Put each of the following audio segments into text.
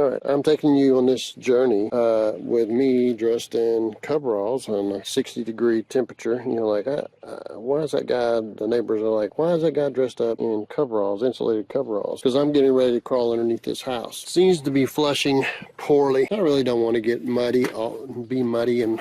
All right, I'm taking you on this journey with me dressed in coveralls on a 60-degree temperature. You're like, why is that guy, the neighbors are like, why is that guy dressed up in coveralls, insulated coveralls? Because I'm getting ready to crawl underneath this house. Seems to be flushing poorly. I really don't want to get muddy, be muddy and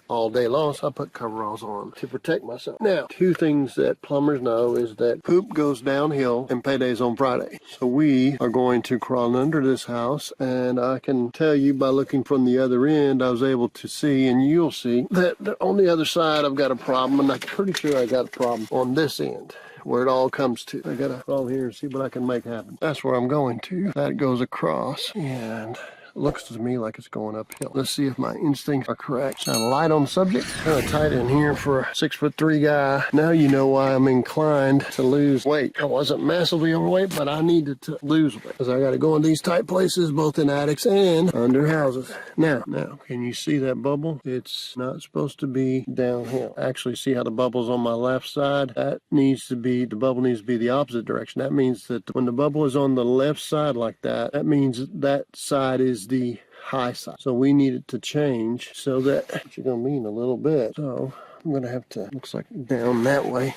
all day long, so I put coveralls on to protect myself. Now, two things that plumbers know is that poop goes downhill and payday's on Friday. So we are going to crawl under this house, and I can tell you by looking from the other end, I was able to see, and you'll see, that on the other side I've got a problem, and I'm pretty sure I got a problem on this end, where it all comes to. I gotta crawl here and see what I can make happen. That's where I'm going to. That goes across, and looks to me like it's going uphill. Let's see if my instincts are correct. Shine a light on the subject. Kind of tight in here for a 6'3" guy. Now you know why I'm inclined to lose weight. I wasn't massively overweight, but I needed to lose weight because I got to go in these tight places, both in attics and under houses. Now, can you see that bubble? It's not supposed to be downhill. Actually, see how the bubble's on my left side? That needs to be, the bubble needs to be the opposite direction. That means that when the bubble is on the left side like that, that means that side is the high side. So we need it to change so that what you're gonna mean a little bit. So I'm gonna have to, looks like down that way.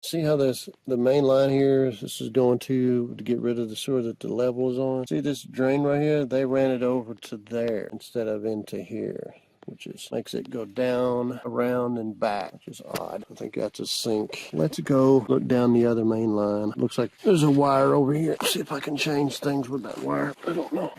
See how the main line here, this is going to get rid of the sewer that the level is on. See this drain right here? They ran it over to there instead of into here, which makes it go down, around, and back, which is odd. I think that's a sink. Let's go look down the other main line. Looks like there's a wire over here. See if I can change things with that wire. I don't know.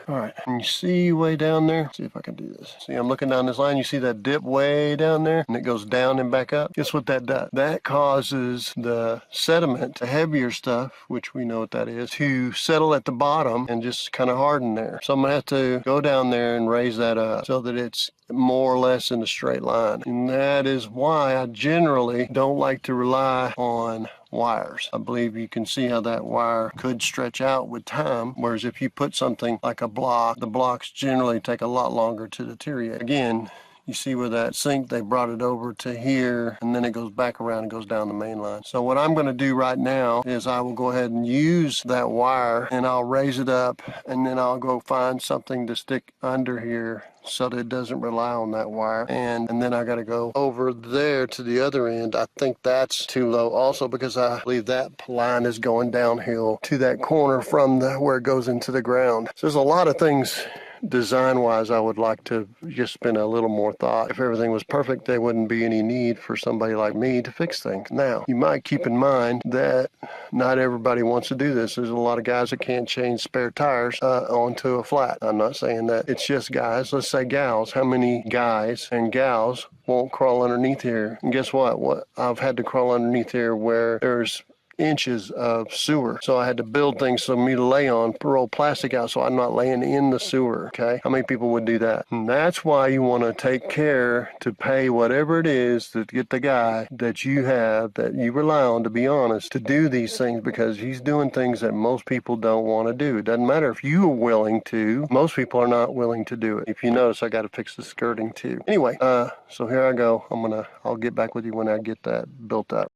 All right. Can you see way down there? See if I can do this. See, I'm looking down this line. You see that dip way down there? And it goes down and back up? Guess what that does? That causes the sediment, the heavier stuff, which we know what that is, to settle at the bottom and just kind of harden there. So I'm going to have to go down there and raise that up so that it's more or less in a straight line. And that is why I generally don't like to rely on wires. I believe you can see how that wire could stretch out with time, whereas if you put something like a block, the blocks generally take a lot longer to deteriorate. Again, you see where that sink, they brought it over to here, and then it goes back around and goes down the main line. So what I'm going to do right now is I will go ahead and use that wire, and I'll raise it up, and then I'll go find something to stick under here so that it doesn't rely on that wire. And then I got to go over there to the other end. I think that's too low also because I believe that line is going downhill to that corner from where it goes into the ground. So there's a lot of things design-wise I would like to just spend a little more thought. If everything was perfect, there wouldn't be any need for somebody like me to fix things. Now, you might keep in mind that not everybody wants to do this. There's a lot of guys that can't change spare tires onto a flat. I'm not saying that. It's just guys. Let's say gals. How many guys and gals won't crawl underneath here? And guess what? I've had to crawl underneath here where there's inches of sewer. So I had to build things for me to lay on, roll plastic out so I'm not laying in the sewer, okay? How many people would do that? And that's why you want to take care to pay whatever it is to get the guy that you have, that you rely on, to be honest, to do these things, because he's doing things that most people don't want to do. It doesn't matter if you are willing to. Most people are not willing to do it. If you notice, I got to fix the skirting too. Anyway, so here I go. I'll get back with you when I get that built up.